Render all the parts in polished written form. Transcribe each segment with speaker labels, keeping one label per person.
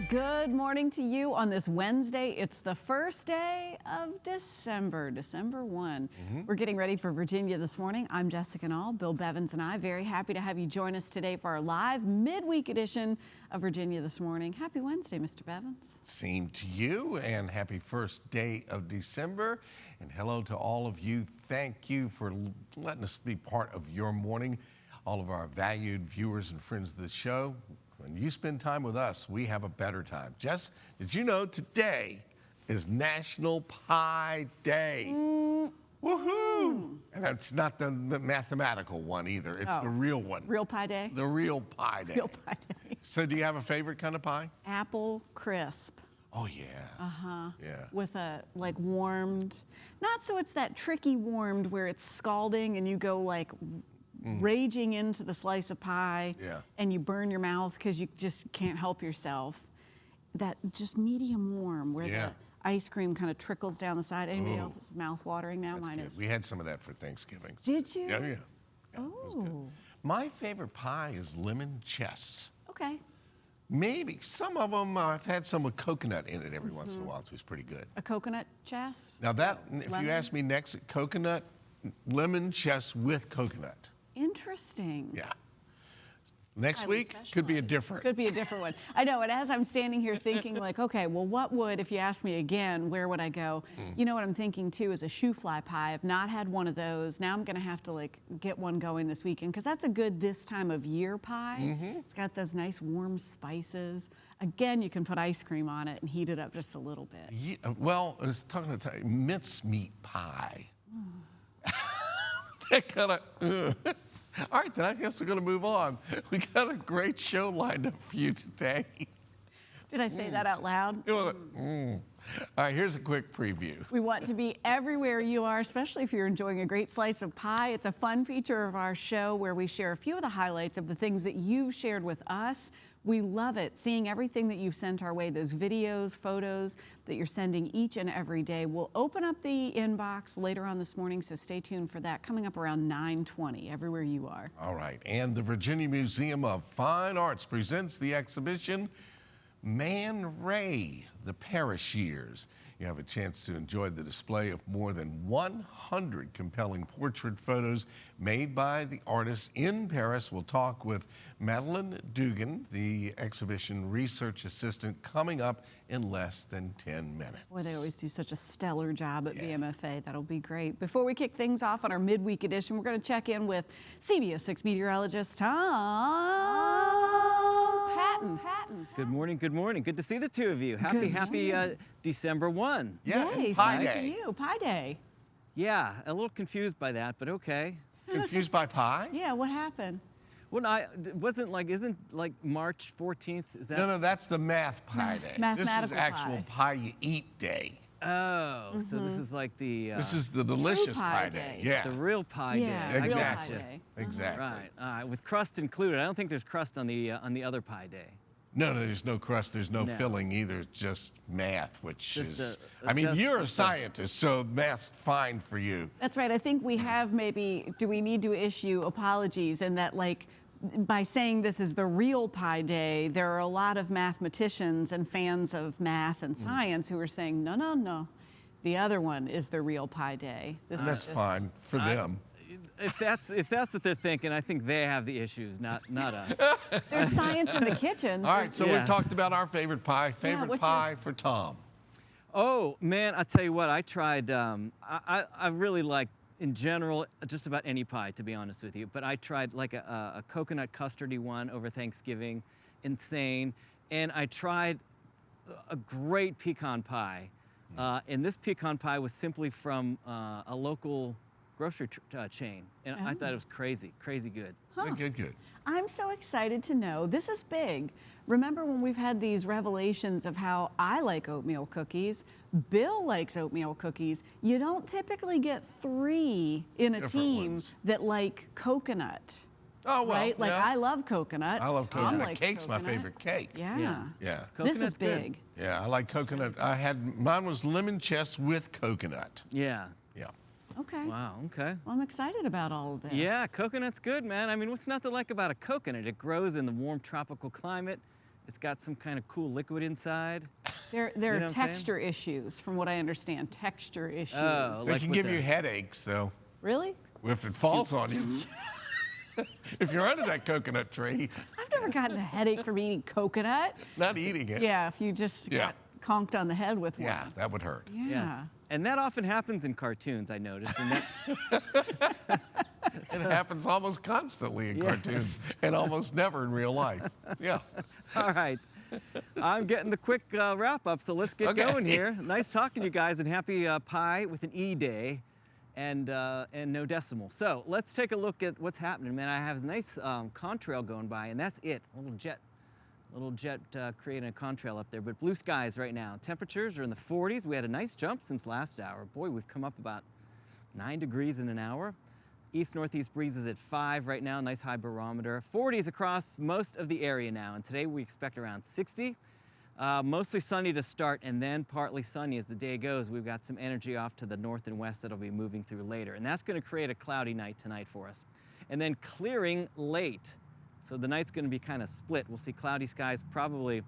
Speaker 1: Good morning to you on this Wednesday. It's the first day of December, December 1. We're getting ready for Virginia this morning. I'm Jessica Noll, Bill Bevins and I. Very happy to have you join us today for our live midweek edition of Virginia this morning. Happy Wednesday, Mr. Bevins.
Speaker 2: Same to you, and happy first day of December. And hello to all of you. Thank you for letting us be part of your morning. All of our valued viewers and friends of the show. When you spend time with us, we have a better time. Jess, did you know today is National Pie Day? Woohoo! And it's not the mathematical one either. It's the real one.
Speaker 1: Real Pie Day?
Speaker 2: The real pie day.
Speaker 1: Real Pie Day.
Speaker 2: So do you have a favorite kind of pie?
Speaker 1: Apple crisp.
Speaker 2: Oh, yeah.
Speaker 1: Uh-huh.
Speaker 2: Yeah.
Speaker 1: With a, like, warmed, not so it's that tricky warmed where it's scalding and you go, like, raging into the slice of pie, and you burn your mouth because you just can't help yourself. That just medium warm where the ice cream kind of trickles down the side. Anybody else's mouth watering now?
Speaker 2: That's
Speaker 1: Mine
Speaker 2: good.
Speaker 1: is.
Speaker 2: We had some of that for Thanksgiving.
Speaker 1: Did you?
Speaker 2: Yeah. It was good. My favorite pie is lemon chess.
Speaker 1: Okay.
Speaker 2: Maybe. Some of them, I've had some with coconut in it every once in a while, so it's pretty good.
Speaker 1: A coconut chess?
Speaker 2: Now that, if you ask me next, coconut, lemon chess with coconut.
Speaker 1: Interesting.
Speaker 2: Yeah. Next week could be a different.
Speaker 1: Could be a different one. I know, and as I'm standing here thinking like, okay, well, what would, if you asked me again, where would I go? You know what I'm thinking too is a shoe fly pie. I've not had one of those. Now I'm gonna have to like get one going this weekend because that's a good this time of year pie. It's got those nice warm spices. Again, you can put ice cream on it and heat it up just a little bit.
Speaker 2: Yeah, well, I was talking about mincemeat pie. That kind of, All right, then I guess we're going to move on. We got a great show lined up for you today.
Speaker 1: Did I say that out loud?
Speaker 2: All right, here's a quick preview.
Speaker 1: We want to be everywhere you are, especially if you're enjoying a great slice of pie. It's a fun feature of our show where we share a few of the highlights of the things that you've shared with us. We love it, seeing everything that you've sent our way, those videos, photos that you're sending each and every day. We'll open up the inbox later on this morning, so stay tuned for that, coming up around 9:20, everywhere you are.
Speaker 2: All right, and the Virginia Museum of Fine Arts presents the exhibition Man Ray, the Paris Years. You have a chance to enjoy the display of more than 100 compelling portrait photos made by the artists in Paris. We'll talk with Madeline Dugan, the exhibition research assistant, coming up in less than 10 minutes.
Speaker 1: Boy, they always do such a stellar job at VMFA. That'll be great. Before we kick things off on our midweek edition, we're going to check in with CBS 6 meteorologist Tom Patton.
Speaker 3: Good morning, good morning. Good to see the two of you. Happy December 1.
Speaker 2: Yeah,
Speaker 1: Yay,
Speaker 2: Pie
Speaker 1: same
Speaker 2: Day.
Speaker 1: to you, Pie Day.
Speaker 3: Yeah, a little confused by that, but okay.
Speaker 2: Confused by pie?
Speaker 1: Yeah, what happened?
Speaker 3: Well, isn't like March 14th? Is that?
Speaker 2: No, that's the math pie day.
Speaker 1: Mathematical
Speaker 2: This is actual pie you eat day.
Speaker 3: Oh, so this is like the...
Speaker 2: This is the delicious
Speaker 1: pie
Speaker 2: pie
Speaker 1: day.
Speaker 2: day. Yeah,
Speaker 3: the real pie day.
Speaker 1: Yeah,
Speaker 2: exactly.
Speaker 1: real Pie Day.
Speaker 2: Exactly.
Speaker 3: Right, with crust included. I don't think there's crust on the other pie day.
Speaker 2: No, there's no crust, there's no filling either, it's just math, which
Speaker 3: Just
Speaker 2: is,
Speaker 3: a
Speaker 2: I mean, you're a scientist, so math's fine for you.
Speaker 1: That's right. I think we have maybe, do we need to issue apologies in that, like, by saying this is the real Pie Day, there are a lot of mathematicians and fans of math and science who are saying, no, the other one is the real Pie Day.
Speaker 2: That's fine for them.
Speaker 3: If that's what they're thinking, I think they have the issues, not us.
Speaker 1: There's science in the kitchen.
Speaker 2: All right, so we've talked about our favorite pie. Favorite
Speaker 1: what's
Speaker 2: pie for Tom?
Speaker 3: Oh, man, I tell you what, I tried, I really like, in general, just about any pie, to be honest with you. But I tried like a coconut custardy one over Thanksgiving, insane. And I tried a great pecan pie. And this pecan pie was simply from a local grocery chain. And I thought it was crazy good.
Speaker 1: Huh.
Speaker 2: Good.
Speaker 1: I'm so excited to know. This is big. Remember when we've had these revelations of how I like oatmeal cookies, Bill likes oatmeal cookies. You don't typically get 3 in a team that like coconut.
Speaker 2: Oh, well,
Speaker 1: right? Like, I love coconut.
Speaker 2: I love
Speaker 1: Tom
Speaker 2: coconut.
Speaker 1: likes
Speaker 2: Cake's
Speaker 1: coconut.
Speaker 2: my favorite cake.
Speaker 1: Yeah. This is
Speaker 3: Coconut's good.
Speaker 1: big.
Speaker 2: Yeah, I like coconut. Mine was lemon chess with coconut.
Speaker 3: Yeah.
Speaker 2: Yeah.
Speaker 1: Okay.
Speaker 3: Wow, okay.
Speaker 1: Well, I'm excited about all of this.
Speaker 3: Yeah, coconut's good, man. I mean, what's not to like about a coconut? It grows in the warm tropical climate. It's got some kind of cool liquid inside.
Speaker 1: There
Speaker 3: You know
Speaker 1: are
Speaker 3: what I'm saying?
Speaker 1: texture issues, from what I understand. Texture issues.
Speaker 3: Oh,
Speaker 2: They
Speaker 3: like
Speaker 2: can
Speaker 3: with
Speaker 2: give
Speaker 3: the-
Speaker 2: you headaches, though,
Speaker 1: Really?
Speaker 2: if it falls on you. If you're under that coconut tree,
Speaker 1: I've never gotten a headache from eating coconut.
Speaker 2: not eating it.
Speaker 1: Yeah, if you just
Speaker 2: Yeah.
Speaker 1: got conked on the head with one.
Speaker 2: Yeah, that would hurt.
Speaker 1: Yeah.
Speaker 3: Yes. And that often happens in cartoons, I noticed. And that,
Speaker 2: It happens almost constantly in
Speaker 3: Yes.
Speaker 2: cartoons and almost never in real life. Yeah.
Speaker 3: all right. I'm getting the quick wrap up, so let's get
Speaker 2: Okay.
Speaker 3: going here. Nice talking to you guys, and happy Pi with an E day and no decimal. So let's take a look at what's happening, man. I have a nice contrail going by, and that's it. A little jet creating a contrail up there, but blue skies right now. Temperatures are in the 40s. We had a nice jump since last hour. Boy, we've come up about 9 degrees in an hour. East-northeast breezes at 5 right now, nice high barometer. 40s across most of the area now, and today we expect around 60. Mostly sunny to start, and then partly sunny as the day goes. We've got some energy off to the north and west that'll be moving through later, and that's going to create a cloudy night tonight for us. And then clearing late. So the night's going to be kind of split. We'll see cloudy skies probably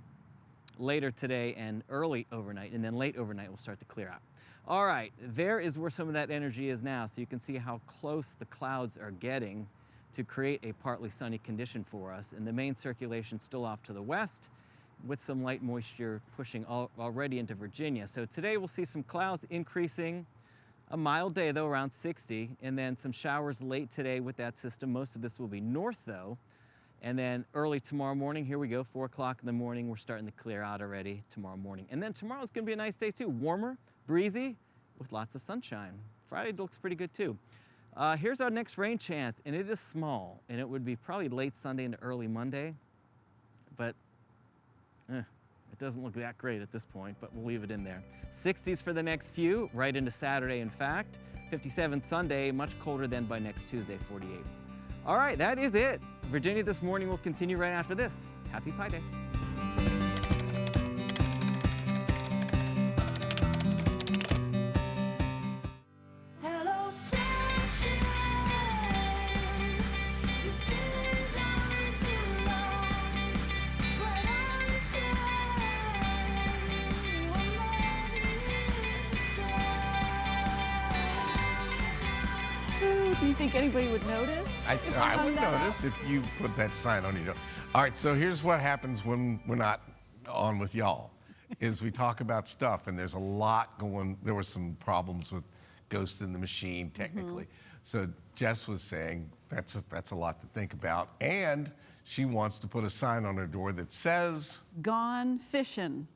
Speaker 3: later today and early overnight, and then late overnight we'll start to clear out. All right, there is where some of that energy is now, so you can see how close the clouds are getting to create a partly sunny condition for us. And the main circulation still off to the west, with some light moisture pushing already into Virginia. So today we'll see some clouds increasing. A mild day though, around 60, and then some showers late today with that system. Most of this will be north though. And then early tomorrow morning, here we go, 4 o'clock in the morning, we're starting to clear out already tomorrow morning. And then tomorrow's gonna be a nice day too, warmer, breezy, with lots of sunshine. Friday looks pretty good too. Here's our next rain chance, and it is small, and it would be probably late Sunday into early Monday, but it doesn't look that great at this point, but we'll leave it in there. 60s for the next few, right into Saturday in fact. 57 Sunday, much colder than by next Tuesday, 48. All right, that is it. Virginia This Morning will continue right after this. Happy Pi Day.
Speaker 4: Hello, sunshine. You've been gone too long, but I'm
Speaker 1: Ooh, do you think anybody would notice? if
Speaker 2: I
Speaker 1: hung
Speaker 2: would
Speaker 1: that up?
Speaker 2: notice if you put that sign on your door. All right, so here's what happens when we're not on with y'all, is we talk about stuff, and there's a lot going. There were some problems with Ghost in the Machine, technically. So Jess was saying that's a lot to think about, and she wants to put a sign on her door that says,
Speaker 1: Gone fishing,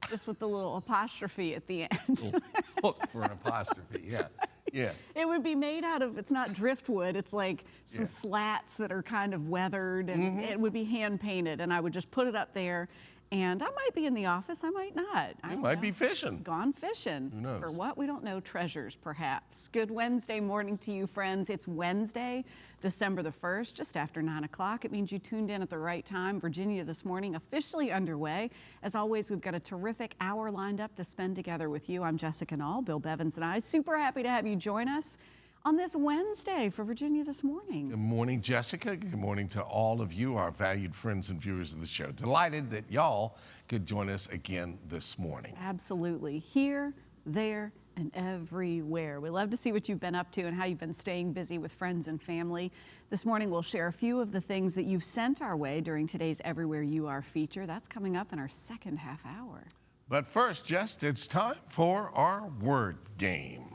Speaker 1: just with the little apostrophe at the end.
Speaker 2: "Look for an apostrophe." Yeah, yeah.
Speaker 1: It would be made out of, it's not driftwood, it's like some
Speaker 2: Yeah.
Speaker 1: slats that are kind of weathered, and it would be hand painted, and I would just put it up there, and I might be in the office, I might not. I
Speaker 2: You
Speaker 1: don't
Speaker 2: might
Speaker 1: know.
Speaker 2: be fishing.
Speaker 1: Gone fishing.
Speaker 2: Who knows?
Speaker 1: For what? We don't know. Treasures, perhaps. Good Wednesday morning to you, friends. It's Wednesday, December the 1st, just after 9 o'clock. It means you tuned in at the right time. Virginia This Morning officially underway. As always, we've got a terrific hour lined up to spend together with you. I'm Jessica Noll, Bill Bevins and I. Super happy to have you join us on this Wednesday for Virginia This Morning.
Speaker 2: Good morning, Jessica. Good morning to all of you, our valued friends and viewers of the show. Delighted that y'all could join us again this morning.
Speaker 1: Absolutely. Here, there, and everywhere. We love to see what you've been up to and how you've been staying busy with friends and family. This morning, we'll share a few of the things that you've sent our way during today's Everywhere You Are feature. That's coming up in our second half hour.
Speaker 2: But first, Jess, it's time for our word game.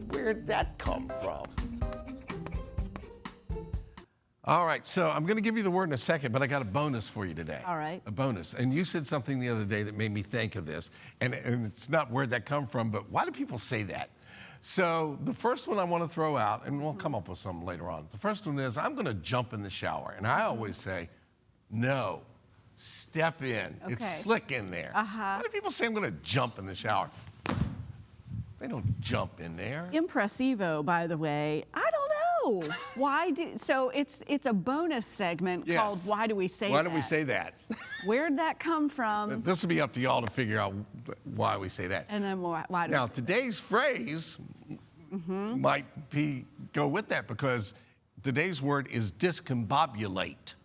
Speaker 2: Where'd that come from? All right, so I'm going to give you the word in a second, but I got a bonus for you today.
Speaker 1: All right.
Speaker 2: A bonus. And you said something the other day that made me think of this. And it's not where'd that come from, but why do people say that? So the first one I want to throw out, and we'll come up with some later on. The first one is, I'm going to jump in the shower. And I always say, no, step in. It's
Speaker 1: Okay.
Speaker 2: slick in there.
Speaker 1: Uh-huh.
Speaker 2: Why do people say I'm going to jump in the shower? They don't jump in there.
Speaker 1: Impressivo, by the way. I don't know. Why do, so it's a bonus segment
Speaker 2: Yes.
Speaker 1: called Why Do We Say That?
Speaker 2: Why do we say that?
Speaker 1: Where'd that come from?
Speaker 2: This will be up to y'all to figure out why we say that.
Speaker 1: And then why do
Speaker 2: Now,
Speaker 1: we say
Speaker 2: today's phrase might be go with that because today's word is discombobulate.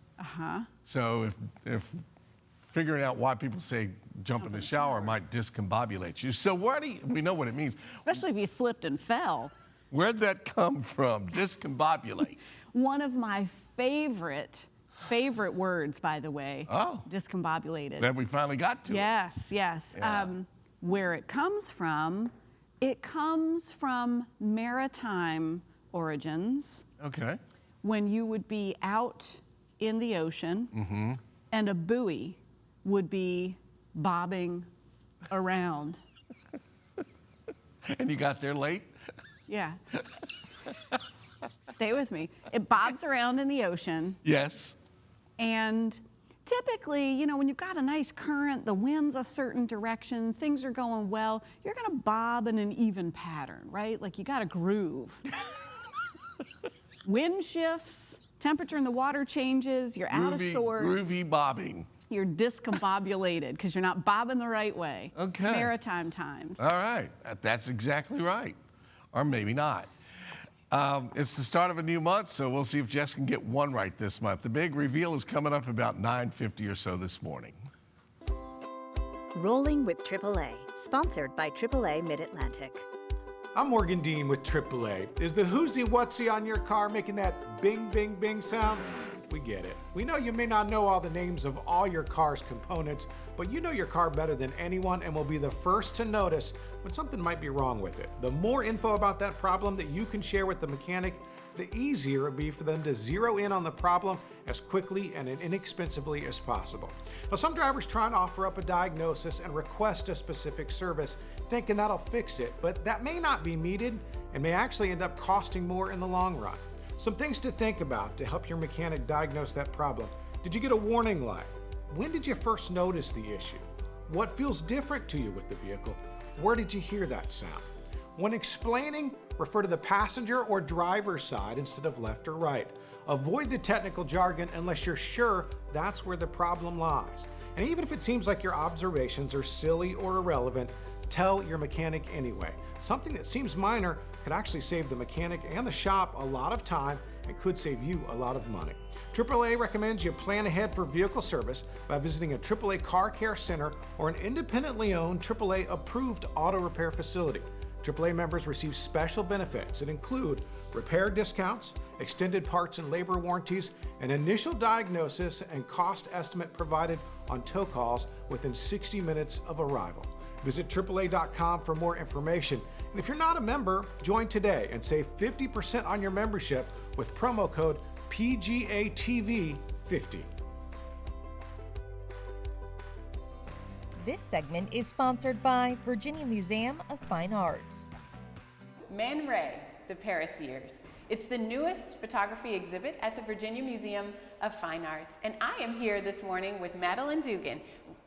Speaker 2: So if figuring out why people say jump in the shower might discombobulate you. So we know what it means.
Speaker 1: Especially if you slipped and fell.
Speaker 2: Where'd that come from? Discombobulate.
Speaker 1: One of my favorite words, by the way.
Speaker 2: Oh.
Speaker 1: Discombobulated.
Speaker 2: That we finally got to.
Speaker 1: Yes.
Speaker 2: Yeah.
Speaker 1: Where it comes from maritime origins.
Speaker 2: Okay.
Speaker 1: When you would be out in the ocean and a buoy would be bobbing around.
Speaker 2: And you got there late?
Speaker 1: Yeah. Stay with me. It bobs around in the ocean.
Speaker 2: Yes.
Speaker 1: And typically, you know, when you've got a nice current, the wind's a certain direction, things are going well, you're going to bob in an even pattern, right? Like you got a groove. Wind shifts, temperature in the water changes, you're out of sorts.
Speaker 2: Groovy bobbing.
Speaker 1: You're discombobulated because you're not bobbing the right way.
Speaker 2: Okay.
Speaker 1: Maritime times.
Speaker 2: All right. That's exactly right. Or maybe not. It's the start of a new month, so we'll see if Jess can get one right this month. The big reveal is coming up about 9:50 or so this morning.
Speaker 5: Rolling with AAA, sponsored by AAA Mid-Atlantic.
Speaker 6: I'm Morgan Dean with AAA. Is the whoosy whatsy on your car making that bing, bing, bing sound? We get it. We know you may not know all the names of all your car's components, but you know your car better than anyone and will be the first to notice when something might be wrong with it. The more info about that problem that you can share with the mechanic, the easier it'll be for them to zero in on the problem as quickly and inexpensively as possible. Now, some drivers try to offer up a diagnosis and request a specific service, thinking that'll fix it, but that may not be needed and may actually end up costing more in the long run. Some things to think about to help your mechanic diagnose that problem. Did you get a warning light? When did you first notice the issue? What feels different to you with the vehicle? Where did you hear that sound? When explaining, refer to the passenger or driver's side instead of left or right. Avoid the technical jargon unless you're sure that's where the problem lies. And even if it seems like your observations are silly or irrelevant, tell your mechanic anyway. Something that seems minor could actually save the mechanic and the shop a lot of time and could save you a lot of money. AAA recommends you plan ahead for vehicle service by visiting a AAA car care center or an independently owned AAA approved auto repair facility. AAA members receive special benefits that include repair discounts, extended parts and labor warranties, an initial diagnosis and cost estimate provided on tow calls within 60 minutes of arrival. Visit AAA.com for more information. And if you're not a member, join today and save 50% on your membership with promo code PGATV50.
Speaker 7: This segment is sponsored by Virginia Museum of Fine Arts.
Speaker 8: Man Ray, the Paris Years. It's the newest photography exhibit at the Virginia Museum of Fine Arts. And I am here this morning with Madeline Dugan,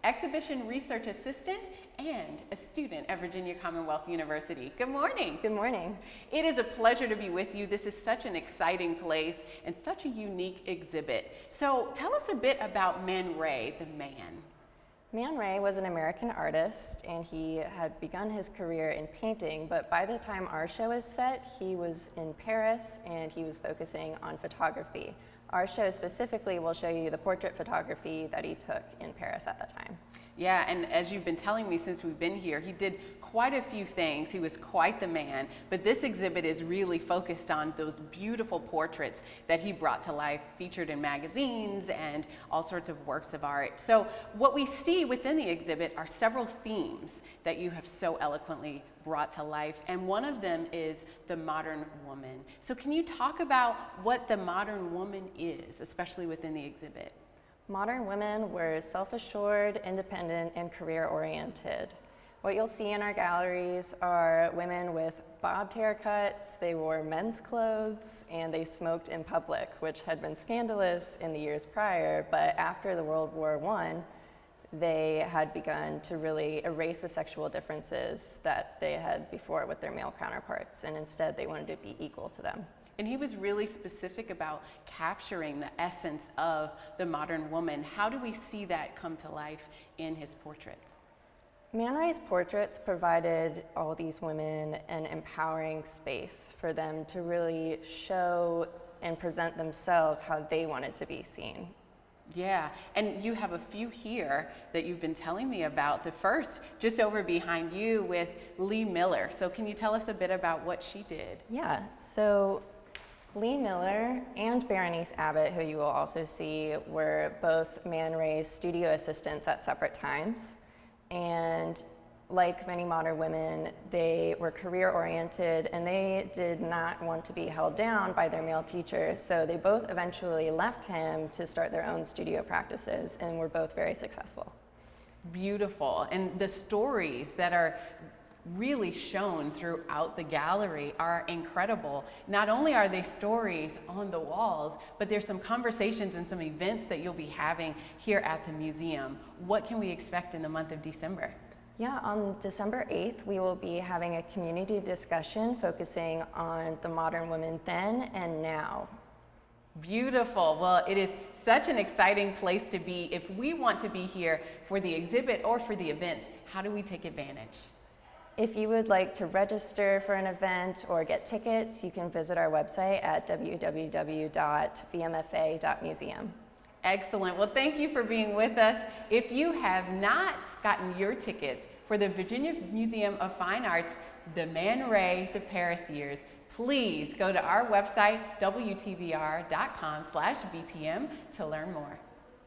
Speaker 8: exhibition research assistant and a student at Virginia Commonwealth University. Good morning.
Speaker 9: Good morning.
Speaker 8: It is a pleasure to be with you. This is such an exciting place and such a unique exhibit. So tell us a bit about Man Ray, the man.
Speaker 9: Man Ray was an American artist, and he had begun his career in painting, but by the time our show is set, he was in Paris and he was focusing on photography. Our show specifically will show you the portrait photography that he took in Paris at that time.
Speaker 8: Yeah, and as you've been telling me since we've been here, he did quite a few things. He was quite the man, but this exhibit is really focused on those beautiful portraits that he brought to life, featured in magazines and all sorts of works of art. So what we see within the exhibit are several themes that you have so eloquently brought to life, and one of them is the modern woman. So can you talk about what the modern woman is, especially within the exhibit?
Speaker 9: Modern women were self-assured, independent, and career-oriented. What you'll see in our galleries are women with bobbed haircuts, they wore men's clothes, and they smoked in public, which had been scandalous in the years prior, but after the World War I, they had begun to really erase the sexual differences that they had before with their male counterparts, and instead they wanted to be equal to them.
Speaker 8: And he was really specific about capturing the essence of the modern woman. How do we see that come to life in his portraits?
Speaker 9: Man Ray's portraits provided all these women an empowering space for them to really show and present themselves how they wanted to be seen.
Speaker 8: Yeah, and you have a few here that you've been telling me about. The first, just over behind you with Lee Miller. So can you tell us a bit about what she did?
Speaker 9: Yeah, so Lee Miller and Berenice Abbott, who you will also see, were both Man Ray's studio assistants at separate times. And like many modern women, they were career-oriented and they did not want to be held down by their male teachers. So they both eventually left him to start their own studio practices and were both very successful.
Speaker 8: Beautiful. And the stories that are really shown throughout the gallery are incredible. Not only are they stories on the walls, but there's some conversations and some events that you'll be having here at the museum. What can we expect in the month of December?
Speaker 9: Yeah, on December 8th, we will be having a community discussion focusing on the modern women then and now.
Speaker 8: Beautiful. Well, it is such an exciting place to be. If we want to be here for the exhibit or for the events, how do we take advantage?
Speaker 9: If you would like to register for an event or get tickets, you can visit our website at www.vmfa.museum.
Speaker 8: Excellent. Well, thank you for being with us. If you have not gotten your tickets for the Virginia Museum of Fine Arts, the Man Ray, the Paris Years, please go to our website, wtvr.com/VTM, to learn more.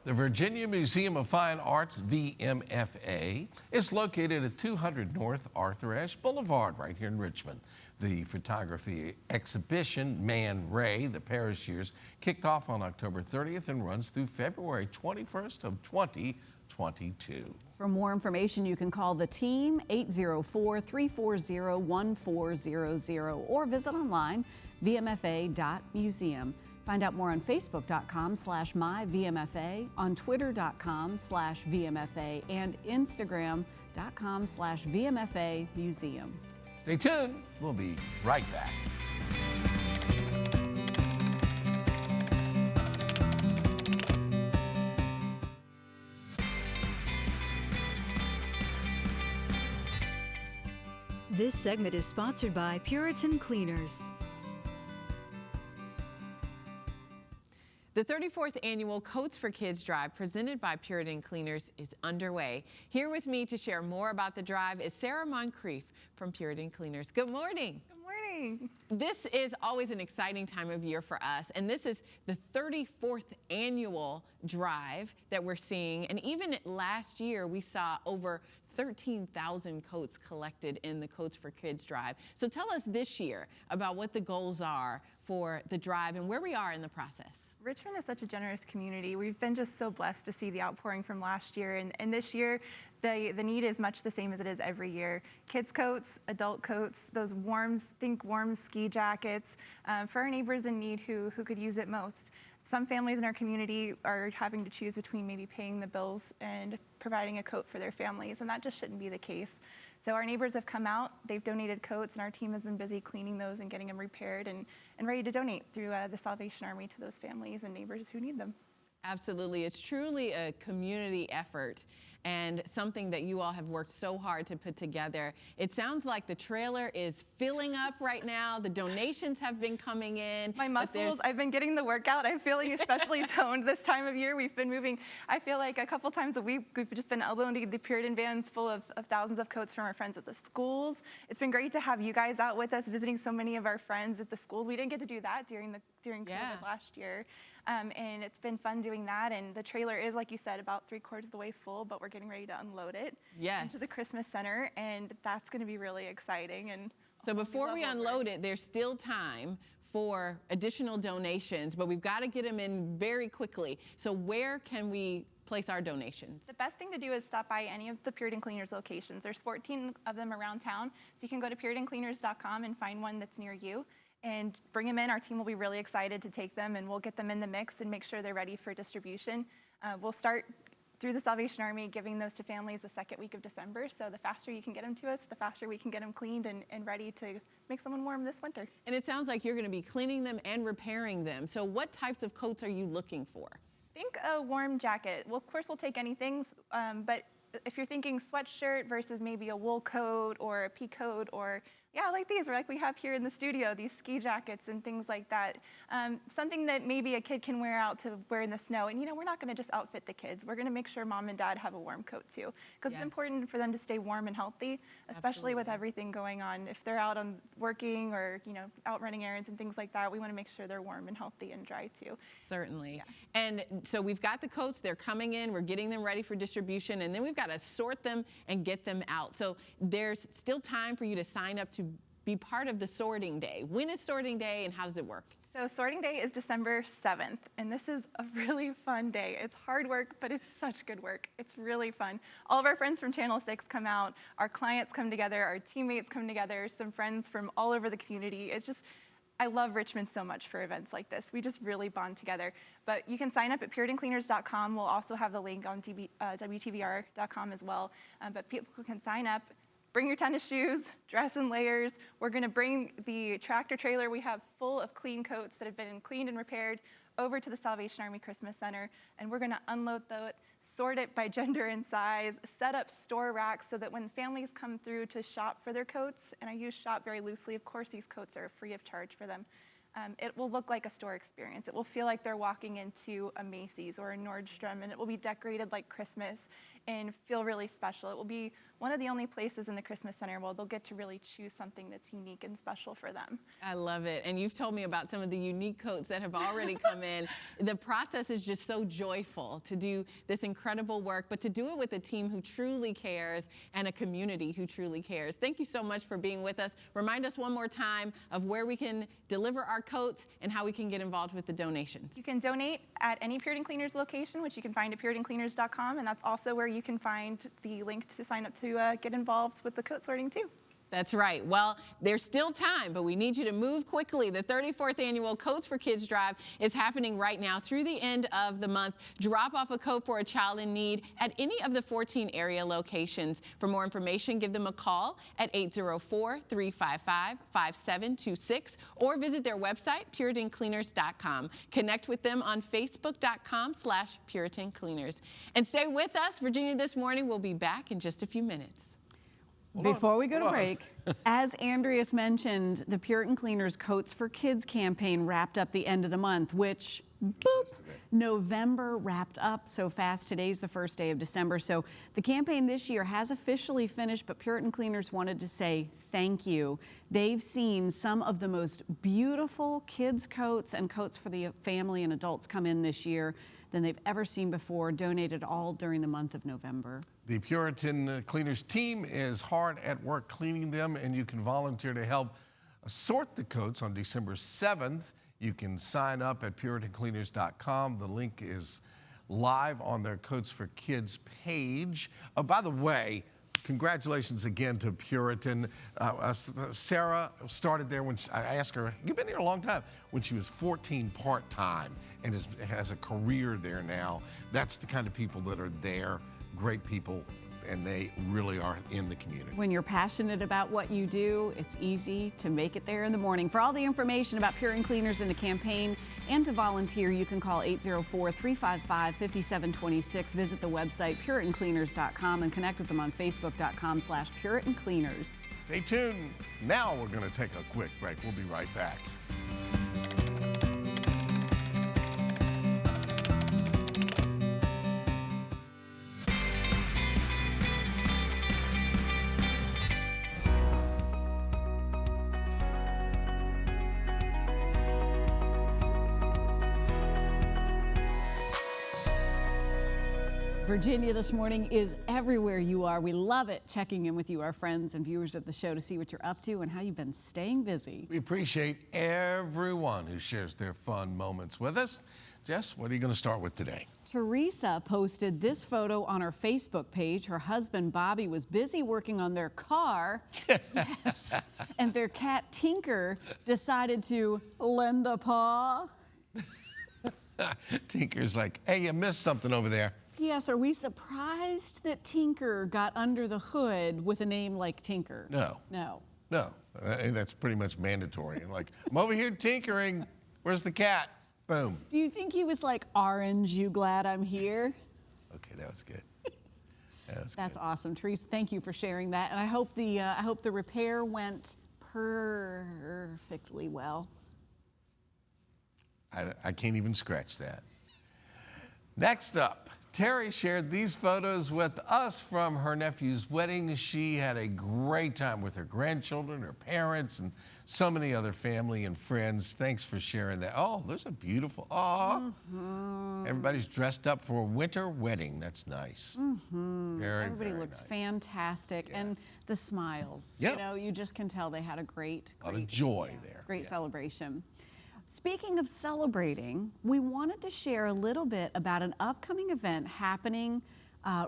Speaker 2: The Virginia Museum of Fine Arts, VMFA, is located at 200 North Arthur Ashe Boulevard, right here in Richmond. The photography exhibition, Man Ray, the Paris Years, kicked off on October 30th and runs through February 21st of 2022.
Speaker 1: For more information, you can call the team 804-340-1400 or visit online vmfa.museum. Find out more on facebook.com/myvmfa, on twitter.com/vmfa, and instagram.com/vmfa museum.
Speaker 2: Stay tuned. We'll be right back.
Speaker 10: This segment is sponsored by Puritan Cleaners.
Speaker 8: The 34th annual Coats for Kids Drive presented by Puritan Cleaners is underway. Here with me to share more about the drive is Sarah Moncrief from Puritan Cleaners. Good morning.
Speaker 11: Good morning.
Speaker 8: This is always an exciting time of year for us, and this is the 34th annual drive that we're seeing. And even last year, we saw over 13,000 coats collected in the Coats for Kids Drive. So tell us this year about what the goals are for the drive and where we are in the process.
Speaker 11: Richmond is such a generous community. We've been just so blessed to see the outpouring from last year. And this year, the need is much the same as it is every year. Kids coats, adult coats, those warm ski jackets for our neighbors in need who could use it most. Some families in our community are having to choose between maybe paying the bills and providing a coat for their families, and that just shouldn't be the case. So our neighbors have come out, they've donated coats, and our team has been busy cleaning those and getting them repaired and ready to donate through the Salvation Army to those families and neighbors who need them.
Speaker 8: Absolutely. It's truly a community effort and something that you all have worked so hard to put together. It sounds like the trailer is filling up right now. The donations have been coming in.
Speaker 11: My muscles, I've been getting the workout. I'm feeling especially toned this time of year. We've been moving, I feel like a couple times a week, we've just been unloading the Puritan vans full of thousands of coats from our friends at the schools. It's been great to have you guys out with us, visiting so many of our friends at the schools. We didn't get to do that during COVID last year. And it's been fun doing that. And the trailer is, like you said, about 3/4 of the way full, but we're getting ready to unload it into the Christmas Center. And that's going to be really exciting. And
Speaker 8: so before we unload it, there's still time for additional donations, but we've got to get them in very quickly. So where can we place our donations?
Speaker 11: The best thing to do is stop by any of the Puritan Cleaners locations. There's 14 of them around town. So you can go to PuritanCleaners.com and find one that's near you. And bring them in. Our team will be really excited to take them, and we'll get them in the mix and make sure they're ready for distribution. We'll start through the Salvation Army giving those to families the second week of December. So the faster you can get them to us, the faster we can get them cleaned and ready to make someone warm this winter.
Speaker 8: And it sounds like you're going to be cleaning them and repairing them. So what types of coats are you looking for?
Speaker 11: Think a warm jacket. Well, of course, we'll take anything, but if you're thinking sweatshirt versus maybe a wool coat or a pea coat, or like these, or like we have here in the studio, these ski jackets and things like that. Something that maybe a kid can wear out to wear in the snow. And we're not gonna just outfit the kids. We're gonna make sure mom and dad have a warm coat too. Because it's important for them to stay warm and healthy, especially with everything going on. If they're out on working or, out running errands and things like that, we wanna make sure they're warm and healthy and dry too.
Speaker 8: Certainly. And so we've got the coats, they're coming in, we're getting them ready for distribution, and then we've got to sort them and get them out. So there's still time for you to sign up to be part of the sorting day. When is sorting day and how does it work?
Speaker 11: So sorting day is December 7th, and this is a really fun day. It's hard work, but it's such good work. It's really fun. All of our friends from Channel 6 come out, our clients come together, our teammates come together, some friends from all over the community. I love Richmond so much for events like this. We just really bond together. But you can sign up at PuritanCleaners.com. We'll also have the link on WTVR.com as well. But people can sign up. Bring your tennis shoes, dress in layers. We're gonna bring the tractor trailer we have full of clean coats that have been cleaned and repaired over to the Salvation Army Christmas Center, and we're gonna unload it, sort it by gender and size, set up store racks so that when families come through to shop for their coats, and I use shop very loosely, of course these coats are free of charge for them, it will look like a store experience. It will feel like they're walking into a Macy's or a Nordstrom, and it will be decorated like Christmas and feel really special. It will be one of the only places in the Christmas Center where they'll get to really choose something that's unique and special for them.
Speaker 8: I love it. And you've told me about some of the unique coats that have already come in. The process is just so joyful to do this incredible work, but to do it with a team who truly cares and a community who truly cares. Thank you so much for being with us. Remind us one more time of where we can deliver our coats and how we can get involved with the donations.
Speaker 11: You can donate at any Puritan Cleaners location, which you can find at PuritanCleaners.com, and that's also where you can find the link to sign up to get involved with the coat sorting too.
Speaker 8: That's right. Well, there's still time, but we need you to move quickly. The 34th annual Coats for Kids Drive is happening right now through the end of the month. Drop off a coat for a child in need at any of the 14 area locations. For more information, give them a call at 804-355-5726 or visit their website, PuritanCleaners.com. Connect with them on Facebook.com/PuritanCleaners. And stay with us. Virginia This Morning will be back in just a few minutes.
Speaker 1: Before we go to break, as Andrias mentioned, the Puritan Cleaners Coats for Kids campaign wrapped up the end of the month, which, boop, November wrapped up so fast. Today's the first day of December. So the campaign this year has officially finished, but Puritan Cleaners wanted to say thank you. They've seen some of the most beautiful kids' coats and coats for the family and adults come in this year than they've ever seen before, donated all during the month of November.
Speaker 2: The Puritan Cleaners team is hard at work cleaning them, and you can volunteer to help sort the coats on December 7th. You can sign up at PuritanCleaners.com. The link is live on their Coats for Kids page. Oh, by the way, congratulations again to Puritan. Sarah started there when I asked her, you've been here a long time, when she was 14 part-time and has a career there now. That's the kind of people that are there, great people, and they really are in the community.
Speaker 1: When you're passionate about what you do, it's easy to make it there in the morning. For all the information about Puritan Cleaners and the campaign and to volunteer, you can call 804-355-5726. Visit the website PuritanCleaners.com and connect with them on Facebook.com/PuritanCleaners.
Speaker 2: Stay tuned. Now we're going to take a quick break. We'll be right back.
Speaker 1: Virginia This Morning is everywhere you are. We love it checking in with you, our friends and viewers of the show, to see what you're up to and how you've been staying busy.
Speaker 2: We appreciate everyone who shares their fun moments with us. Jess, what are you going to start with today?
Speaker 1: Teresa posted this photo on her Facebook page. Her husband, Bobby, was busy working on their car. Yes. And their cat, Tinker, decided to lend a paw.
Speaker 2: Tinker's like, hey, you missed something over there.
Speaker 1: Yes, are we surprised that Tinker got under the hood with a name like Tinker?
Speaker 2: No.
Speaker 1: No.
Speaker 2: No, that's pretty much mandatory. Like, I'm over here tinkering. Where's the cat? Boom.
Speaker 1: Do you think he was like, Orange, you glad I'm here?
Speaker 2: Okay, that was good.
Speaker 1: That's awesome. Teresa, thank you for sharing that. And I hope the repair went perfectly well.
Speaker 2: I can't even scratch that. Next up, Terry shared these photos with us from her nephew's wedding. She had a great time with her grandchildren, her parents, and so many other family and friends. Thanks for sharing that. Oh, there's a beautiful, everybody's dressed up for a winter wedding. That's nice.
Speaker 1: Everybody looks
Speaker 2: nice.
Speaker 1: fantastic. And the smiles,
Speaker 2: Yep.
Speaker 1: you know, you just can tell they had a great
Speaker 2: A lot of joy there.
Speaker 1: Great celebration. Speaking of celebrating, we wanted to share a little bit about an upcoming event happening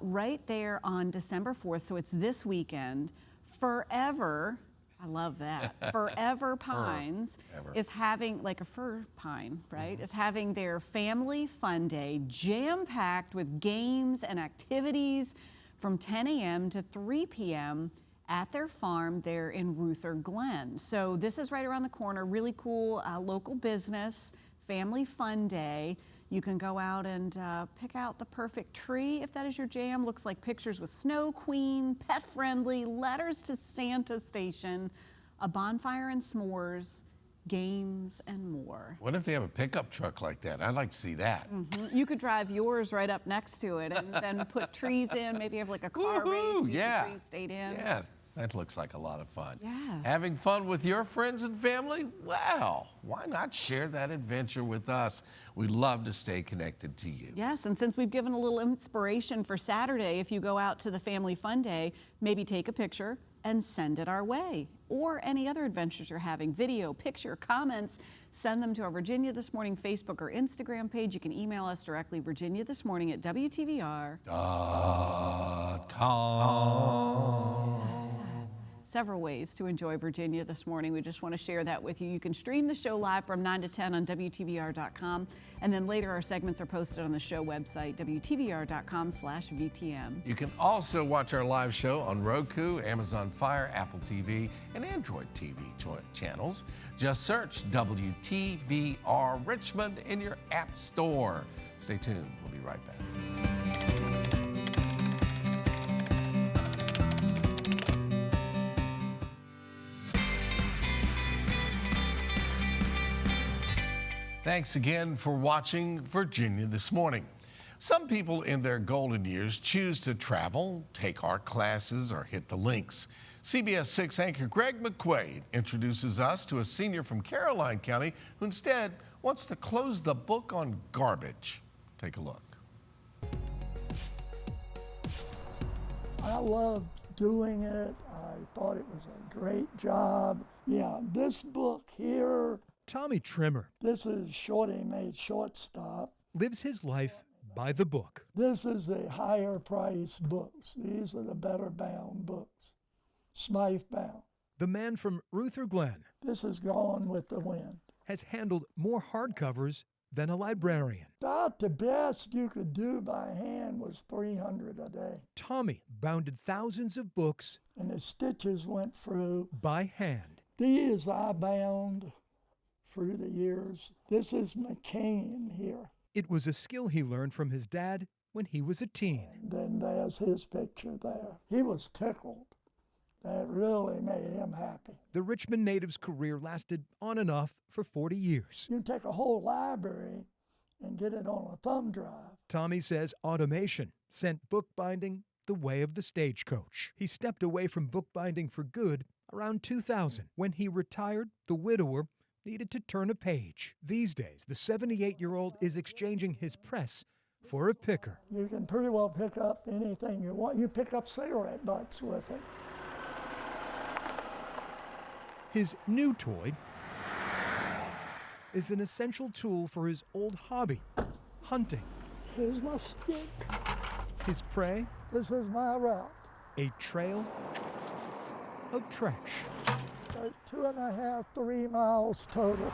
Speaker 1: right there on December 4th. So it's this weekend. Forever, I love that. Forever Pines is having, like a fir pine, right? Is having their family fun day jam-packed with games and activities from 10 a.m. to 3 p.m. at their farm there in Ruther Glen. So this is right around the corner, really cool local business, family fun day. You can go out and pick out the perfect tree if that is your jam. Looks like pictures with Snow Queen, pet friendly, letters to Santa station, a bonfire and s'mores, games and more.
Speaker 2: What if they have a pickup truck like that? I'd like to see that.
Speaker 1: You could drive yours right up next to it and then put trees in, maybe have like a car race, see if the trees stayed in.
Speaker 2: Yeah, that looks like a lot of fun.
Speaker 1: Yes.
Speaker 2: Having fun with your friends and family? Well, why not share that adventure with us? We'd love to stay connected to you.
Speaker 1: Yes, and since we've given a little inspiration for Saturday, if you go out to the Family Fun Day, maybe take a picture and send it our way. Or any other adventures you're having, video, picture, comments, send them to our Virginia This Morning Facebook or Instagram page. You can email us directly, virginiathismorning@wtvr.com. Several ways to enjoy Virginia This Morning. We just want to share that with you. You can stream the show live from 9 to 10 on WTVR.com, and then later our segments are posted on the show website, WTVR.com/VTM.
Speaker 2: You can also watch our live show on Roku, Amazon Fire, Apple TV, and Android TV channels. Just search WTVR Richmond in your app store. Stay tuned. We'll be right back. Thanks again for watching Virginia This Morning. Some people in their golden years choose to travel, take art classes, or hit the links. CBS 6 anchor Greg McQuade introduces us to a senior from Caroline County who instead wants to close the book on garbage. Take a look.
Speaker 12: I loved doing it. I thought it was a great job. Yeah, this book here,
Speaker 13: Tommy Trimmer,
Speaker 12: this is Shorty Made Shortstop.
Speaker 13: lives his life by the book.
Speaker 12: This is the higher price books. These are the better bound books. Smythe bound.
Speaker 13: The man from Ruther Glen
Speaker 12: This is Gone with the Wind.
Speaker 13: has handled more hardcovers than a librarian.
Speaker 12: About the best you could do by hand was 300 a day.
Speaker 13: Tommy bounded thousands of books
Speaker 12: And the stitches went through.
Speaker 13: by hand.
Speaker 12: These I bound through the years. This is McCain here.
Speaker 13: It was a skill he learned from his dad when he was a teen.
Speaker 12: Then there's his picture there. He was tickled. That really made him happy.
Speaker 13: The Richmond native's career lasted on and off for 40 years.
Speaker 12: You can take a whole library and get it on a thumb drive.
Speaker 13: Tommy says automation sent bookbinding the way of the stagecoach. He stepped away from bookbinding for good around 2000. When he retired, the widower needed to turn a page. These days, the 78-year-old is exchanging his press for a picker.
Speaker 12: You can pretty well pick up anything you want. You pick up cigarette butts with it.
Speaker 13: His new toy is an essential tool for his old hobby, hunting.
Speaker 12: Here's my stick.
Speaker 13: His prey,
Speaker 12: This is my route.
Speaker 13: a trail of trash.
Speaker 12: 2.5, 3 miles total.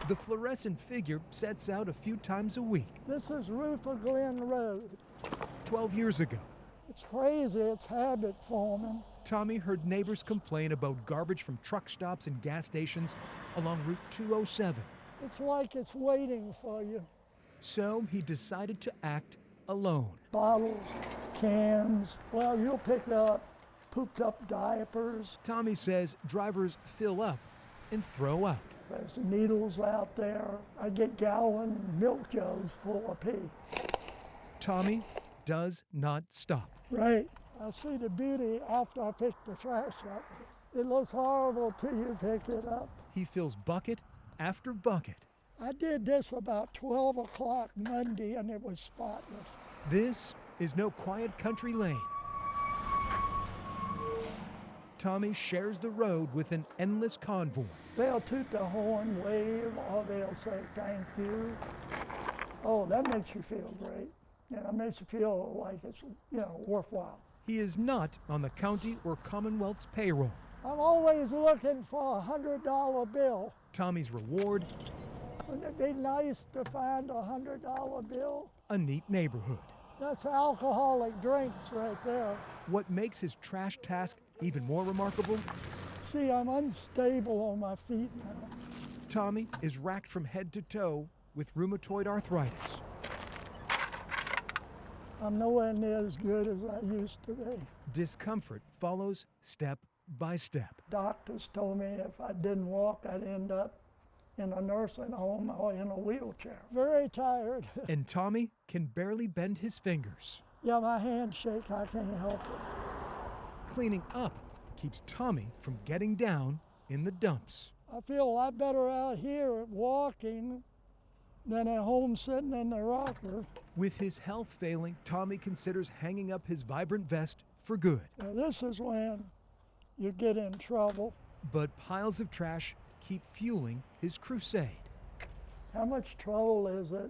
Speaker 13: The fluorescent figure sets out a few times a week.
Speaker 12: This is Ruther Glen Road.
Speaker 13: 12 years ago,
Speaker 12: It's crazy, it's habit forming.
Speaker 13: Tommy heard neighbors complain about garbage from truck stops and gas stations along Route 207.
Speaker 12: It's like it's waiting for you.
Speaker 13: So he decided to act alone.
Speaker 12: Bottles, cans, well, you'll pick up pooped up diapers.
Speaker 13: Tommy says drivers fill up and throw out.
Speaker 12: There's needles out there. I get gallon milk jugs full of pee.
Speaker 13: Tommy does not stop.
Speaker 12: Right. I see the beauty after I pick the trash up. It looks horrible till you pick it up.
Speaker 13: He fills bucket after bucket.
Speaker 12: I did this about 12 o'clock Monday and it was spotless.
Speaker 13: This is no quiet country lane. Tommy shares the road with an endless convoy.
Speaker 12: They'll toot the horn, wave, or they'll say thank you. Oh, that makes you feel great. It makes you feel like it's, worthwhile.
Speaker 13: He is not on the county or Commonwealth's payroll.
Speaker 12: I'm always looking for a $100 bill.
Speaker 13: Tommy's reward,
Speaker 12: Wouldn't it be nice to find a $100 bill?
Speaker 13: a neat neighborhood.
Speaker 12: That's alcoholic drinks right there.
Speaker 13: What makes his trash task even more remarkable?
Speaker 12: See, I'm unstable on my feet now.
Speaker 13: Tommy is racked from head to toe with rheumatoid arthritis.
Speaker 12: I'm nowhere near as good as I used to be.
Speaker 13: Discomfort follows step by step.
Speaker 12: Doctors told me if I didn't walk, I'd end up in a nursing home or in a wheelchair. Very tired.
Speaker 13: And Tommy can barely bend his fingers.
Speaker 12: Yeah, my hands shake, I can't help it.
Speaker 13: Cleaning up keeps Tommy from getting down in the dumps.
Speaker 12: I feel a lot better out here walking than at home sitting in the rocker.
Speaker 13: With his health failing, Tommy considers hanging up his vibrant vest for good.
Speaker 12: Now, this is when you get in trouble.
Speaker 13: But piles of trash keep fueling his crusade.
Speaker 12: How much trouble is it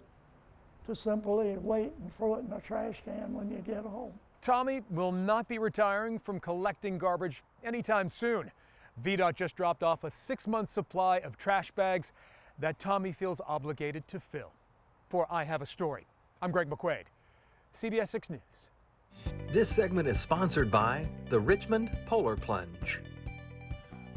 Speaker 12: to simply wait and throw it in the trash can when you get home?
Speaker 14: Tommy will not be retiring from collecting garbage anytime soon. VDOT just dropped off a 6-month supply of trash bags that Tommy feels obligated to fill. For I Have a Story, I'm Greg McQuade, CBS 6 News.
Speaker 15: This segment is sponsored by the Richmond Polar Plunge.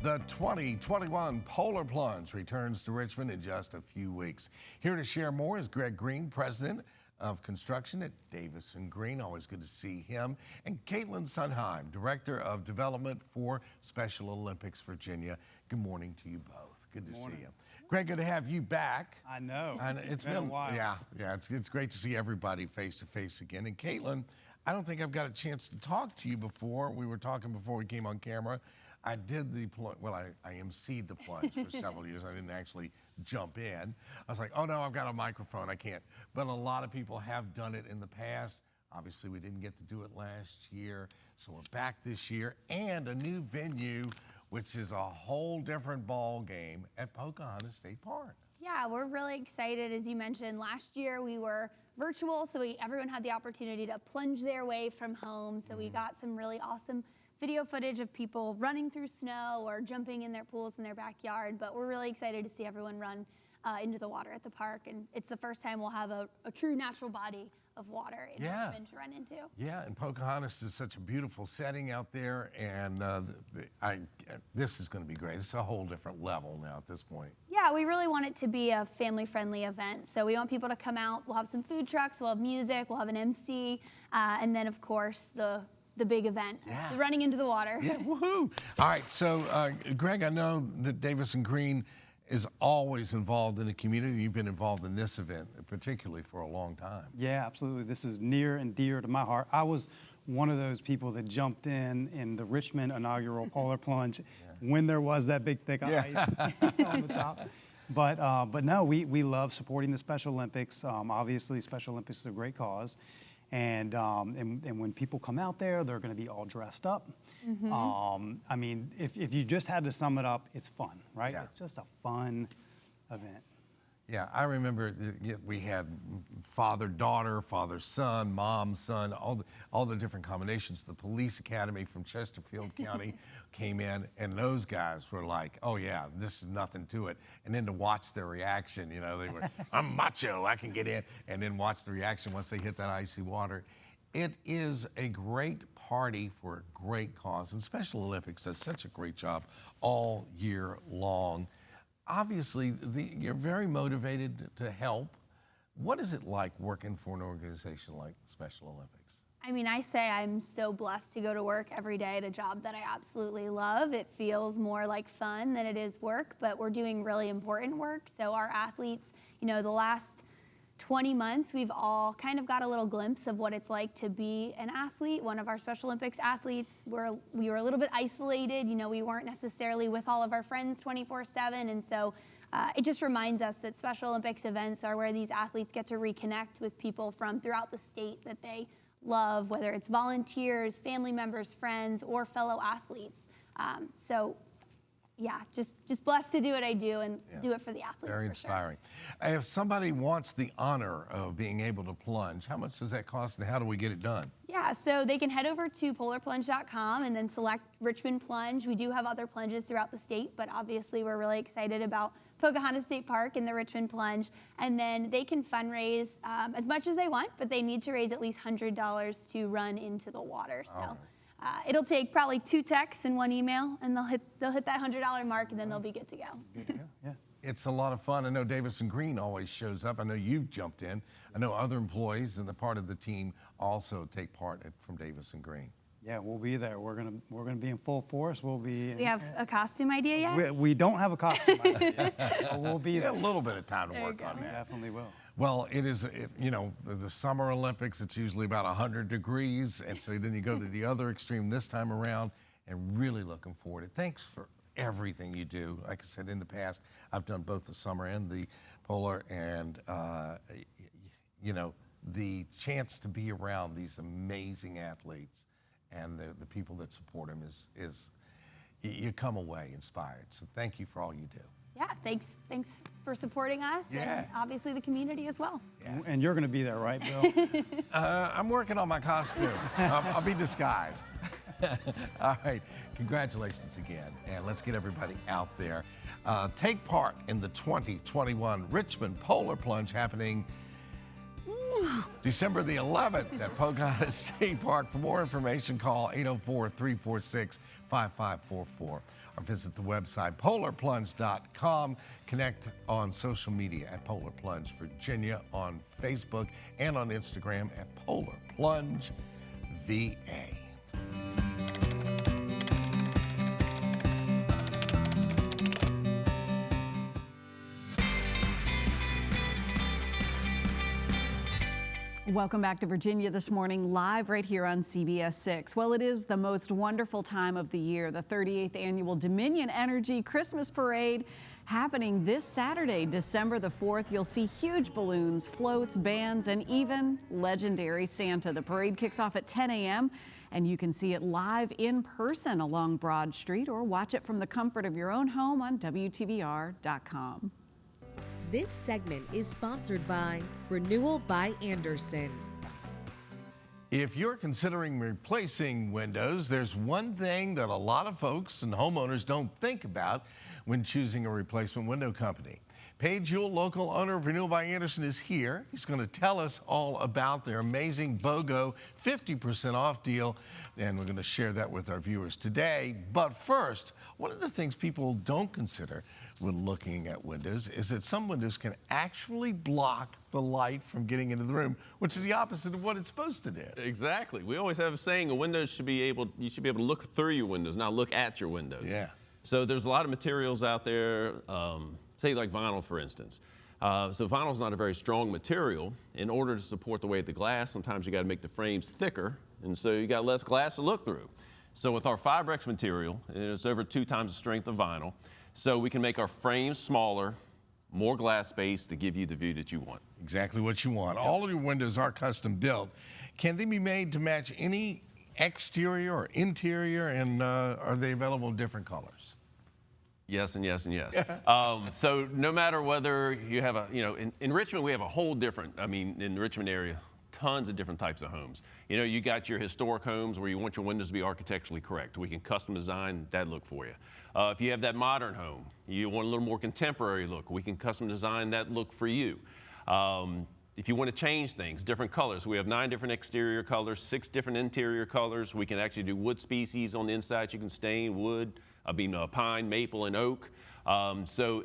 Speaker 2: The 2021 Polar Plunge returns to Richmond in just a few weeks. Here to share more is Greg Green, president of construction at Davis & Green. Always good to see him. And Caitlin Sunheim, director of development for Special Olympics Virginia. Good morning to you both. Good to see you. Greg, good to have you back.
Speaker 16: I know.
Speaker 2: And
Speaker 16: it's been a while.
Speaker 2: Yeah, it's great to see everybody face to face again. And Caitlin, I don't think I've got a chance to talk to you before. We were talking before we came on camera. I did the plunge, well, I emceed the plunge for several years. I didn't actually jump in. I was like, oh no, I've got a microphone, I can't. But a lot of people have done it in the past. Obviously, we didn't get to do it last year, so we're back this year, and a new venue, which is a whole different ball game at Pocahontas State Park.
Speaker 17: Yeah, we're really excited. As you mentioned, last year we were virtual, so everyone had the opportunity to plunge their way from home. So we got some really awesome video footage of people running through snow or jumping in their pools in their backyard. But we're really excited to see everyone run into the water at the park. And it's the first time we'll have a true natural body of water in Richmond to run into.
Speaker 2: Yeah, and Pocahontas is such a beautiful setting out there, and this is going to be great. It's a whole different level now at this point.
Speaker 17: Yeah, we really want it to be a family-friendly event. So we want people to come out. We'll have some food trucks, we'll have music, we'll have an MC, and then of course the big event, the running into the water.
Speaker 2: Yeah, woohoo! All right, so Greg, I know that Davis & Green is always involved in the community. You've been involved in this event, particularly for a long time.
Speaker 16: Yeah, absolutely. This is near and dear to my heart. I was one of those people that jumped in the Richmond inaugural Polar Plunge when there was that big thick ice on the top. But no, we love supporting the Special Olympics. Obviously, Special Olympics is a great cause. And when people come out there, they're going to be all dressed up. I mean, if you just had to sum it up, it's fun, right?
Speaker 2: Yeah.
Speaker 16: It's just a fun event.
Speaker 2: Yeah, I remember we had father-daughter, father-son, mom-son, all the different combinations. The police academy from Chesterfield County came in, and those guys were like, oh yeah, this is nothing to it. And then to watch their reaction, you know, they were, I'm macho, I can get in. And then watch the reaction once they hit that icy water. It is a great party for a great cause, and Special Olympics does such a great job all year long. Obviously, you're very motivated to help What is it like working for an organization like Special Olympics?
Speaker 17: I mean, I say I'm so blessed to go to work every day at a job that I absolutely love. It feels more like fun than it is work, but we're doing really important work. So our athletes, you know, the last 20 months, we've all kind of got a little glimpse of what it's like to be an athlete. One of our Special Olympics athletes, we were a little bit isolated. You know, we weren't necessarily with all of our friends 24/7, and so it just reminds us that Special Olympics events are where these athletes get to reconnect with people from throughout the state that they love, whether it's volunteers, family members, friends, or fellow athletes. So yeah, just blessed to do what I do and do it for the athletes.
Speaker 2: Very inspiring. If somebody wants the honor of being able to plunge, how much does that cost and how do we get it done?
Speaker 17: Yeah, so they can head over to polarplunge.com and then select Richmond Plunge. We do have other plunges throughout the state, but obviously we're really excited about Pocahontas State Park and the Richmond Plunge. And then they can fundraise as much as they want, but they need to raise at least $100 to run into the water. So it'll take probably 2 texts and 1 email, and they'll hit that $100 mark, and then they'll be good to go.
Speaker 16: Good to go. Yeah.
Speaker 2: It's a lot of fun. I know Davison Green always shows up. I know you've jumped in. I know other employees and the part of the team also take part from Davison Green.
Speaker 16: Yeah, we'll be there. We're gonna be in full force. We'll be.
Speaker 17: We have a costume idea yet?
Speaker 16: We don't have a costume idea, but we'll be there.
Speaker 2: A little bit of time to
Speaker 17: There
Speaker 2: work
Speaker 17: you
Speaker 2: on
Speaker 17: go.
Speaker 2: that.
Speaker 16: Definitely will.
Speaker 2: Well, you know, the Summer Olympics, it's usually about 100 degrees, and so then you go to the other extreme this time around, and really looking forward to it. Thanks for everything you do. Like I said, in the past, I've done both the summer and the polar, and you know, the chance to be around these amazing athletes and the people that support them is you come away inspired. So thank you for all you do.
Speaker 17: Yeah, thanks for supporting us, and obviously the community as well.
Speaker 16: And you're going to be there, right, Bill?
Speaker 2: I'm working on my costume. I'll be disguised. All right, congratulations again, and let's get everybody out there. Take part in the 2021 Richmond Polar Plunge happening December the 11th at Pocahontas State Park. For more information, call 804-346-5544 or visit the website polarplunge.com. Connect on social media at Polar Plunge Virginia, on Facebook and on Instagram at Polar Plunge VA.
Speaker 1: Welcome back to Virginia This Morning, live right here on CBS 6. Well, it is the most wonderful time of the year, the 38th annual Dominion Energy Christmas Parade happening this Saturday, December the 4th. You'll see huge balloons, floats, bands, and even legendary Santa. The parade kicks off at 10 a.m. and you can see it live in person along Broad Street or watch it from the comfort of your own home on WTVR.com.
Speaker 7: This segment is sponsored by Renewal by Andersen.
Speaker 2: If you're considering replacing windows, there's one thing that a lot of folks and homeowners don't think about when choosing a replacement window company. Paige Yule, local owner of Renewal by Andersen, is here. He's going to tell us all about their amazing BOGO 50% off deal, and we're going to share that with our viewers today. But first, one of the things people don't consider when looking at windows is that some windows can actually block the light from getting into the room, which is the opposite of what it's supposed to do.
Speaker 18: Exactly. We always have a saying, you should be able to look through your windows, not look at your windows.
Speaker 2: Yeah.
Speaker 18: So there's a lot of materials out there, say like vinyl, for instance. So vinyl is not a very strong material. In order to support the weight of the glass, sometimes you got to make the frames thicker, and so you got less glass to look through. So with our Fibrex material, it's over 2 times the strength of vinyl, so we can make our frames smaller, more glass space to give you the view that you want.
Speaker 2: Exactly what you want. All of your windows are custom built. Can they be made to match any exterior or interior, and are they available in different colors?
Speaker 18: Yes and yes and yes. So no matter whether you have in Richmond, we have a whole different, in the Richmond area, tons of different types of homes. You got your historic homes where you want your windows to be architecturally correct. We can custom design that look for you. If you have that modern home, you want a little more contemporary look, we can custom design that look for you. If you want to change things, different colors, we have 9 different exterior colors, 6 different interior colors. We can actually do wood species on the inside. You can stain wood, pine, maple, and oak. So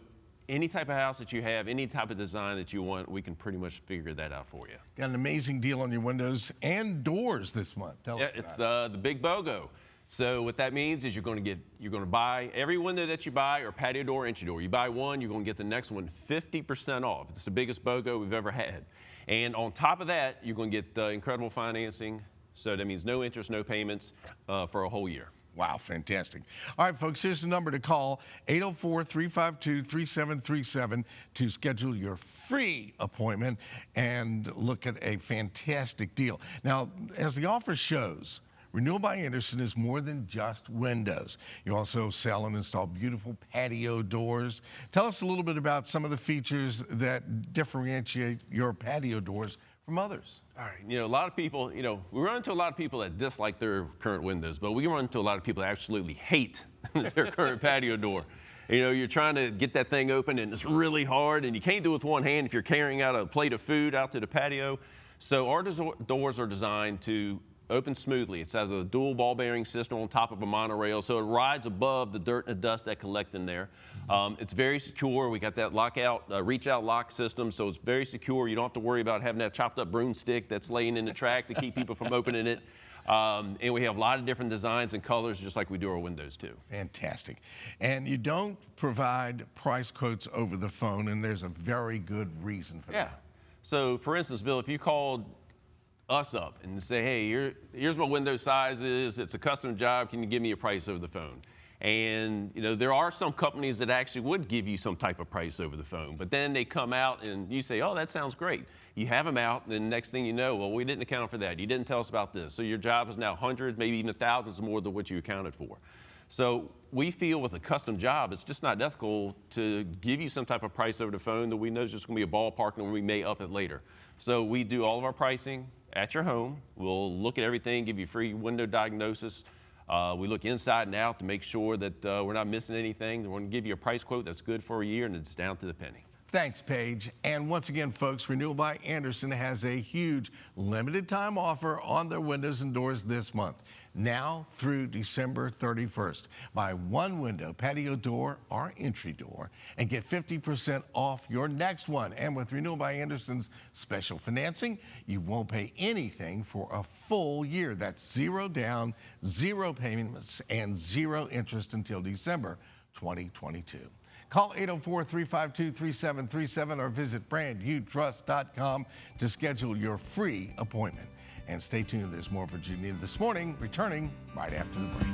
Speaker 18: any type of house that you have, any type of design that you want, we can pretty much figure that out for you.
Speaker 2: Got an amazing deal on your windows and doors this month. Tell us about
Speaker 18: It's the big BOGO. So what that means is you're going to buy every window that you buy, or patio door, entry door. You buy one, you're going to get the next one 50% off. It's the biggest BOGO we've ever had. And on top of that, you're going to get incredible financing. So that means no interest, no payments for a whole year.
Speaker 2: Wow, fantastic. All right, folks, here's the number to call, 804-352-3737 to schedule your free appointment and look at a fantastic deal. Now, as the offer shows, Renewal by Andersen is more than just windows. You also sell and install beautiful patio doors. Tell us a little bit about some of the features that differentiate your patio doors from others.
Speaker 18: All right, a lot of people, we run into a lot of people that dislike their current windows, but we run into a lot of people that absolutely hate their current patio door. You're trying to get that thing open and it's really hard and you can't do it with one hand if you're carrying out a plate of food out to the patio. So our doors are designed to open smoothly. It has a dual ball bearing system on top of a monorail, so it rides above the dirt and the dust that collect in there. It's very secure. We got that reach out lock system, so it's very secure. You don't have to worry about having that chopped up broomstick that's laying in the track to keep people from opening it. And we have a lot of different designs and colors, just like we do our windows too.
Speaker 2: Fantastic. And you don't provide price quotes over the phone, and there's a very good reason for that.
Speaker 18: So for instance, Bill, if you called us up and say, hey, here's my window sizes, it's a custom job, can you give me a price over the phone? And there are some companies that actually would give you some type of price over the phone, but then they come out and you say, oh, that sounds great. You have them out, and then the next thing you know, well, we didn't account for that. You didn't tell us about this. So your job is now hundreds, maybe even thousands more than what you accounted for. So we feel with a custom job, it's just not ethical to give you some type of price over the phone that we know is just going to be a ballpark and we may up it later. So we do all of our pricing at your home. We'll look at everything, give you free window diagnosis. We look inside and out to make sure that we're not missing anything. We're going to give you a price quote that's good for a year, and it's down to the penny.
Speaker 2: Thanks, Paige. And once again, folks, Renewal by Andersen has a huge limited time offer on their windows and doors this month, now through December 31st. Buy one window, patio door, or entry door, and get 50% off your next one. And with Renewal by Andersen's special financing, you won't pay anything for a full year. That's 0 down, 0 payments, and 0 interest until December 2022. Call 804-352-3737 or visit brandyoutrust.com to schedule your free appointment. And stay tuned, there's more Virginia This Morning, returning right after the break.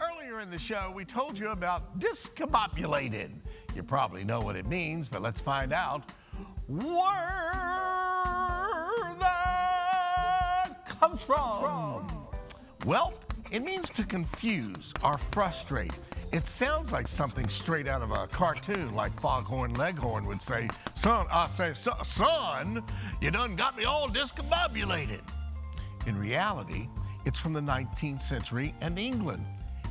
Speaker 2: Earlier in the show, we told you about discombobulated. You probably know what it means, but let's find out where that comes from. Well, it means to confuse or frustrate. It sounds like something straight out of a cartoon, like Foghorn Leghorn would say, son, son, you done got me all discombobulated. In reality, it's from the 19th century and England.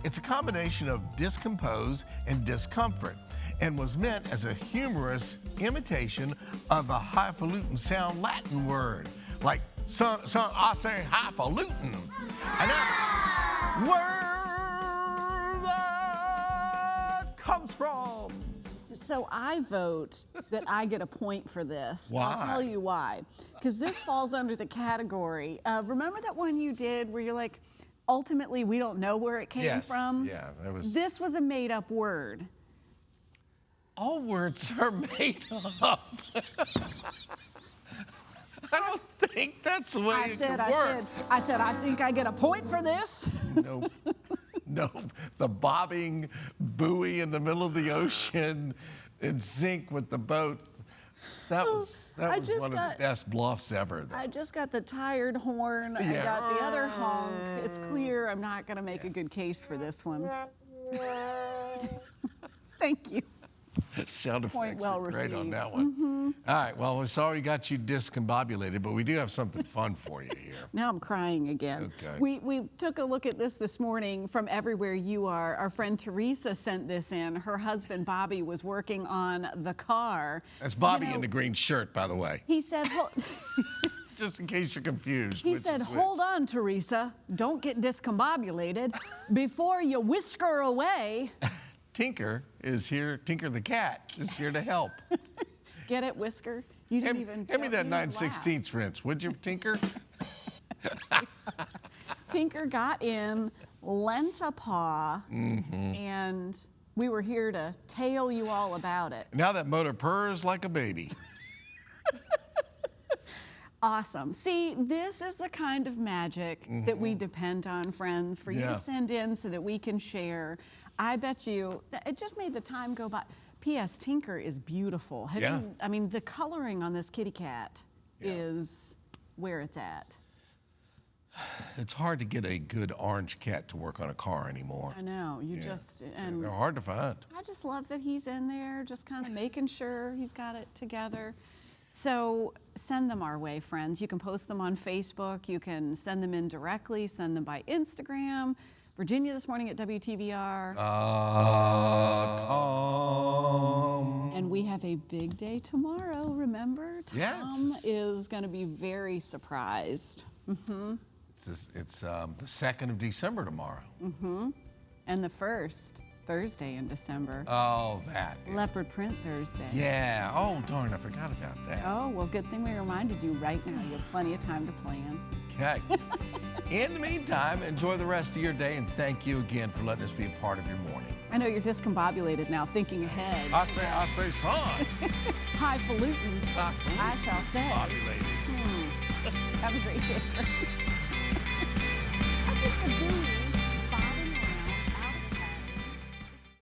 Speaker 2: It's a combination of discompose and discomfort, and was meant as a humorous imitation of a highfalutin sound Latin word, like son, I say highfalutin. And that's where that comes from.
Speaker 1: So I vote that I get a point for this.
Speaker 2: Why?
Speaker 1: I'll tell you why. Because this falls under the category. Remember that one you did where you're like, ultimately we don't know where it came from?
Speaker 2: Yeah, that was.
Speaker 1: This was a made-up word.
Speaker 2: All words are made up. I don't think that's the way it could work.
Speaker 1: I said, I think I get a point for this.
Speaker 2: Nope. Nope. The bobbing buoy in the middle of the ocean in sync with the boat. That was one of the best bluffs ever.
Speaker 1: I just got the tired horn. I got the other honk. It's clear I'm not going to make a good case for this one. Thank you.
Speaker 2: Sound effects
Speaker 1: well
Speaker 2: are great on
Speaker 1: received.
Speaker 2: that one. All right, well, we're sorry we got you discombobulated, but we do have something fun for you here.
Speaker 1: Now I'm crying again.
Speaker 2: Okay.
Speaker 1: We took a look at this morning from everywhere you are. Our friend Teresa sent this in. Her husband, Bobby, was working on the car.
Speaker 2: That's Bobby in the green shirt, by the way.
Speaker 1: He said,
Speaker 2: Just in case you're confused.
Speaker 1: He said, hold on, Teresa. Don't get discombobulated before you whisker away.
Speaker 2: Tinker is here. Tinker the cat is here to help.
Speaker 1: Get it, Whisker? You didn't even
Speaker 2: Hand me that
Speaker 1: you didn't laugh.
Speaker 2: 9/16 rinse, would you, Tinker?
Speaker 1: Tinker got in, lent a paw, and we were here to tell you all about it.
Speaker 2: Now that motor purrs like a baby.
Speaker 1: Awesome. See, this is the kind of magic that we depend on, friends, for you to send in so that we can share. I bet you, it just made the time go by. P.S. Tinker is beautiful. Have you, I mean, the coloring on this kitty cat is where it's at.
Speaker 2: It's hard to get a good orange cat to work on a car anymore.
Speaker 1: I know. You just, and
Speaker 2: they're hard to find.
Speaker 1: I just love that he's in there, just kind of making sure he's got it together. So send them our way, friends. You can post them on Facebook. You can send them in directly, send them by Instagram. Virginia This Morning at WTVR. And we have a big day tomorrow, remember? Tom is going to be very surprised.
Speaker 2: It's the 2nd of December tomorrow.
Speaker 1: And the 1st. Thursday in December.
Speaker 2: Oh, that.
Speaker 1: Leopard Print Thursday.
Speaker 2: Yeah. Oh, darn, I forgot about that.
Speaker 1: Oh, well, good thing we reminded you right now. You have plenty of time to plan.
Speaker 2: Okay. In the meantime, enjoy the rest of your day, and thank you again for letting us be a part of your morning.
Speaker 1: I know you're discombobulated now, thinking ahead.
Speaker 2: I say, son.
Speaker 1: Highfalutin, I shall say.
Speaker 2: Discombobulated.
Speaker 1: Have a great day, friends. I think the